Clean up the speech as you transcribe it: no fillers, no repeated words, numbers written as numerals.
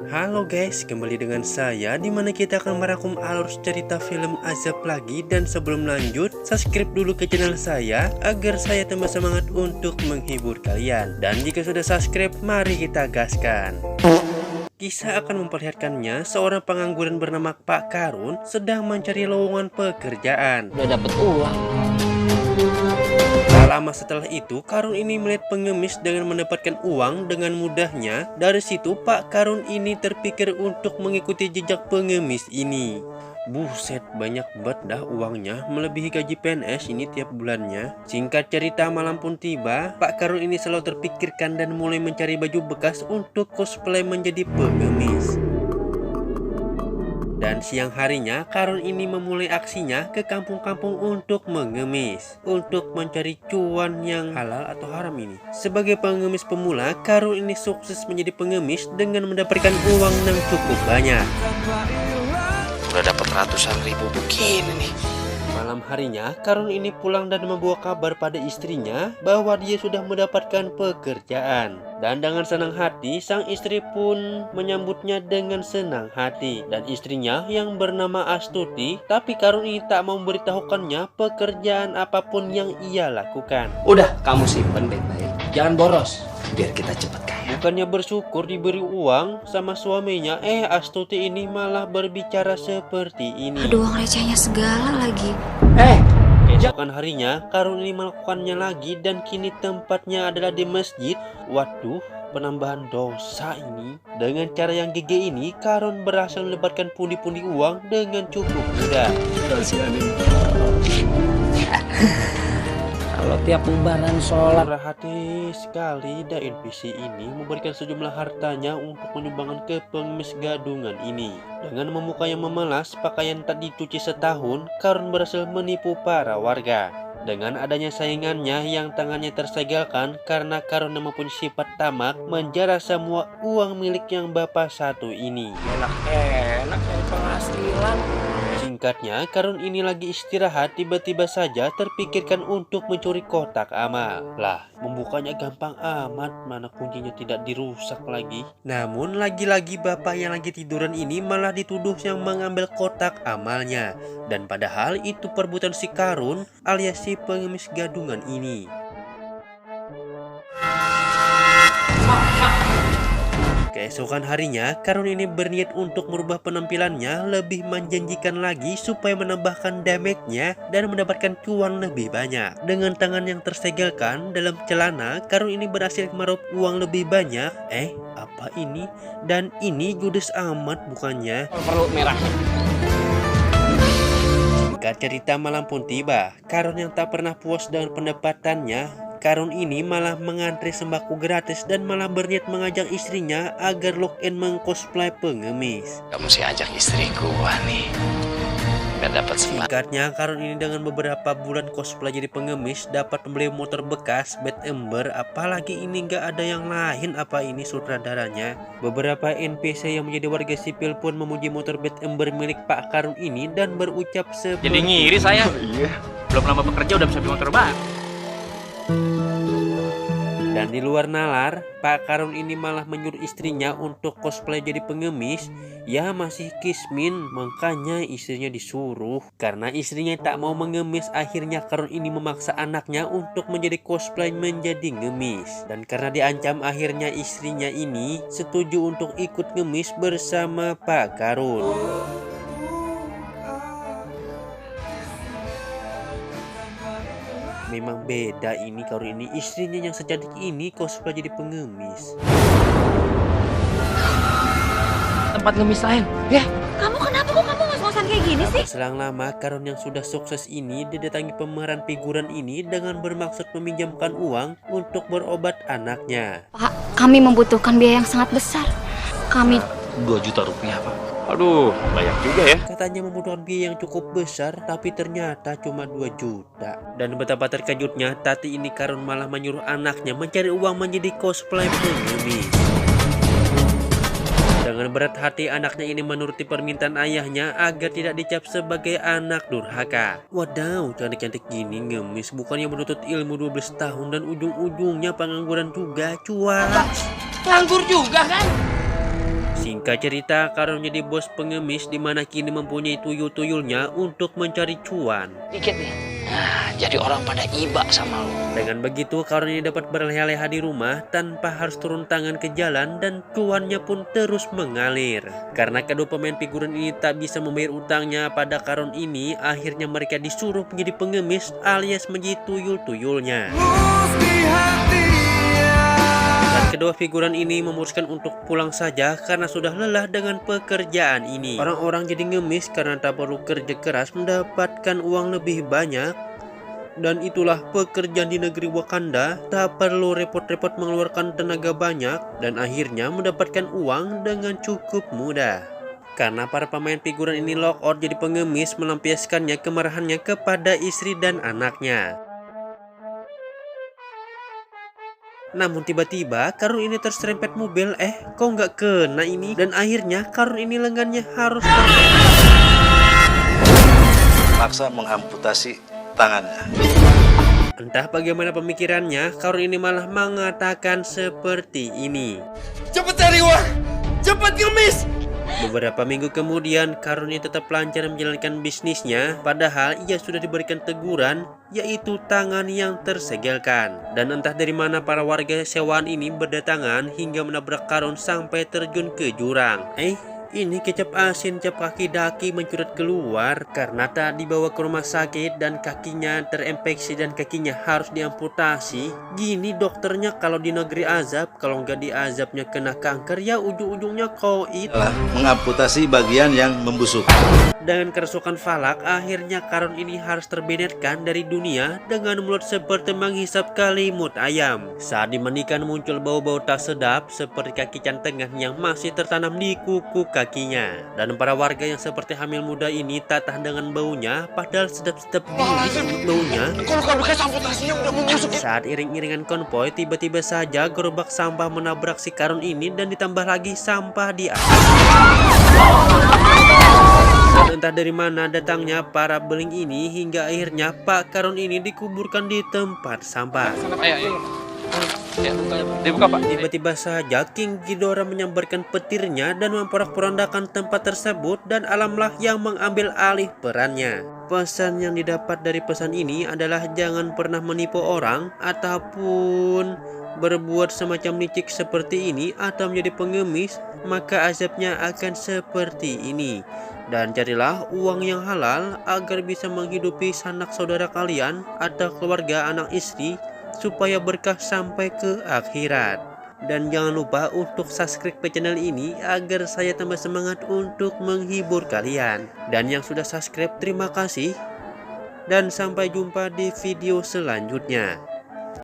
Halo guys, kembali dengan saya dimana kita akan merangkum alur cerita film Azab lagi. Dan sebelum lanjut, subscribe dulu ke channel saya agar saya tambah semangat untuk menghibur kalian. Dan jika sudah subscribe, mari kita gaskan. Kisah akan memperlihatkannya seorang pengangguran bernama Pak Karun sedang mencari lowongan pekerjaan. Udah dapet uang. Tak lama setelah itu, Karun ini melihat pengemis dengan mendapatkan uang dengan mudahnya. Dari situ, Pak Karun ini terpikir untuk mengikuti jejak pengemis ini. Buset, banyak banget dah uangnya, melebihi gaji PNS ini tiap bulannya. Singkat cerita, malam pun tiba. Pak Karun ini selalu terpikirkan dan mulai mencari baju bekas untuk cosplay menjadi pengemis. Dan siang harinya, Karun ini memulai aksinya ke kampung-kampung untuk mengemis, untuk mencari cuan yang halal atau haram ini. Sebagai pengemis pemula, Karun ini sukses menjadi pengemis dengan mendapatkan uang yang cukup banyak. Udah dapet ratusan ribu begini nih. Malam harinya, Karun ini pulang dan membawa kabar pada istrinya bahwa dia sudah mendapatkan pekerjaan. Dan dengan senang hati, sang istri pun menyambutnya dengan senang hati. Dan istrinya yang bernama Astuti, tapi Karun ini tak mau memberitahukannya pekerjaan apapun yang ia lakukan. Udah, kamu simpen baik-baik. Jangan boros, biar kita cepet kaya. Bukannya bersyukur diberi uang sama suaminya, Astuti ini malah berbicara seperti ini. Aduh, uang recehnya segala lagi. Keesokan harinya, Karun ini melakukannya lagi dan kini tempatnya adalah di masjid. Waduh, penambahan dosa ini. Dengan cara yang gege ini, Karun berhasil melebatkan pundi-pundi uang dengan cukup mudah. Kalau tiap bubaran sholat. Murah hati sekali dah NPC ini memberikan sejumlah hartanya untuk menyumbangkan ke pengemis gadungan ini. Dengan memuka yang memelas, pakaian tak dicuci setahun, Karun berhasil menipu para warga. Dengan adanya saingannya yang tangannya tersegalkan karena Karun yang mempunyai sifat tamak, menjarah semua uang milik yang bapak satu ini. Enak dari penghasilan. Singkatnya, Karun ini lagi istirahat, tiba-tiba saja terpikirkan untuk mencuri kotak amal. Lah, membukanya gampang amat, mana kuncinya tidak dirusak lagi. Namun lagi-lagi bapak yang lagi tiduran ini malah dituduh yang mengambil kotak amalnya. Dan padahal itu perbuatan si Karun alias si pengemis gadungan ini. Keesokan harinya, Karun ini berniat untuk merubah penampilannya lebih menjanjikan lagi supaya menambahkan damage-nya dan mendapatkan cuan lebih banyak. Dengan tangan yang tersegalkan dalam celana, Karun ini berhasil meraup uang lebih banyak. Apa ini? Dan ini judes amat bukannya? Perlu merahnya. Singkat cerita, malam pun tiba. Karun yang tak pernah puas dengan pendapatannya, Karun ini malah mengantri sembako gratis dan malah berniat mengajak istrinya agar login mengcosplay pengemis. Kamu sih ajak istri gua nih. Biar dapat semangat. Singkatnya, Karun ini dengan beberapa bulan cosplay jadi pengemis dapat membeli motor bekas Bad Ember. Apalagi ini gak ada yang lain, apa ini sutradaranya. Beberapa NPC yang menjadi warga sipil pun memuji motor Bad Ember milik Pak Karun ini dan berucap seperti, jadi ngiri saya. Belum lama bekerja udah bisa beli motor baru. Dan di luar nalar, Pak Karun ini malah menyuruh istrinya untuk cosplay jadi pengemis. Ya masih kismin, makanya istrinya disuruh. Karena istrinya tak mau mengemis, akhirnya Karun ini memaksa anaknya untuk menjadi cosplay menjadi ngemis. Dan karena diancam, akhirnya istrinya ini setuju untuk ikut ngemis bersama Pak Karun. Memang beda ini Karun ini, istrinya yang secantik ini cosplay jadi pengemis. Tempat ngemis lain. Ya. Kamu kenapa kok kamu ngos-ngosan kayak gini sih? Selang lama, Karun yang sudah sukses ini didatangi pemeran figuran ini dengan bermaksud meminjamkan uang untuk berobat anaknya. Pak, kami membutuhkan biaya yang sangat besar. Kami 2 juta rupiah, Pak. Aduh, banyak juga ya. Katanya membutuhkan biaya yang cukup besar, tapi ternyata cuma 2 juta. Dan betapa terkejutnya, Tati ini Karun malah menyuruh anaknya mencari uang menjadi cosplay pengemis. Dengan berat hati, anaknya ini menuruti permintaan ayahnya agar tidak dicap sebagai anak durhaka. Wadaw, cantik-cantik gini ngemis, bukannya menuntut ilmu 12 tahun dan ujung-ujungnya pengangguran juga, cuak. Nganggur juga kan? Singkat cerita, Karun jadi bos pengemis di mana kini mempunyai tuyul-tuyulnya untuk mencari cuan. Dikit nih. Nah, jadi orang pada iba sama lo. Dengan begitu, Karun ini dapat berleha-leha di rumah tanpa harus turun tangan ke jalan dan cuannya pun terus mengalir. Karena kedua pemain figuran ini tak bisa membayar utangnya pada Karun ini, akhirnya mereka disuruh menjadi pengemis alias menjadi tuyul-tuyulnya. Dan kedua figuran ini memutuskan untuk pulang saja karena sudah lelah dengan pekerjaan ini. Orang-orang jadi ngemis karena tak perlu kerja keras mendapatkan uang lebih banyak. Dan itulah pekerjaan di negeri Wakanda, tak perlu repot-repot mengeluarkan tenaga banyak dan akhirnya mendapatkan uang dengan cukup mudah. Karena para pemain figuran ini lock out jadi pengemis melampiaskannya kemarahannya kepada istri dan anaknya. Namun tiba-tiba Karun ini terserempet mobil, kok nggak kena ini? Dan akhirnya Karun ini lengannya harus paksa mengamputasi tangannya. Entah bagaimana pemikirannya, Karun ini malah mengatakan seperti ini. Cepet cari uang, cepet ngemis. Beberapa minggu kemudian, Karun ini tetap lancar menjalankan bisnisnya, padahal ia sudah diberikan teguran, yaitu tangan yang tersegelkan. Dan entah dari mana para warga sewaan ini berdatangan hingga menabrak Karun sampai terjun ke jurang. Ini kecap asin cap kaki Daki mencurat keluar karena tak dibawa ke rumah sakit dan kakinya terinfeksi dan kakinya harus diamputasi. Gini dokternya kalau di negeri azab, kalau nggak diazabnya kena kanker ya ujung-ujungnya koit. Mengamputasi bagian yang membusuk. Dengan kerasukan falak, akhirnya Karun ini harus terbebaskan dari dunia dengan mulut seperti menghisap kalimut ayam. Saat dimandikan muncul bau-bau tak sedap seperti kaki cantengah yang masih tertanam di kuku kakinya. Dan para warga yang seperti hamil muda ini tak tahan dengan baunya, padahal sedap-sedap baunya. Kalau kau bekas amputasinya udah membusuk. Saat iring-iringan konvoy, tiba-tiba saja gerobak sampah menabrak si Karun ini dan ditambah lagi sampah di atas. Dan entah dari mana datangnya para beling ini hingga akhirnya Pak Karun ini dikuburkan di tempat sampah. Ayo. Dibuka, Pak. Tiba-tiba saja King Ghidorah menyambarkan petirnya dan memporak-porandakan tempat tersebut dan alamlah yang mengambil alih perannya. Pesan yang didapat dari pesan ini adalah jangan pernah menipu orang ataupun berbuat semacam licik seperti ini atau menjadi pengemis, maka azabnya akan seperti ini. Dan carilah uang yang halal agar bisa menghidupi sanak saudara kalian atau keluarga anak istri supaya berkah sampai ke akhirat. Dan jangan lupa untuk subscribe ke channel ini agar saya tambah semangat untuk menghibur kalian. Dan yang sudah subscribe terima kasih. Dan sampai jumpa di video selanjutnya.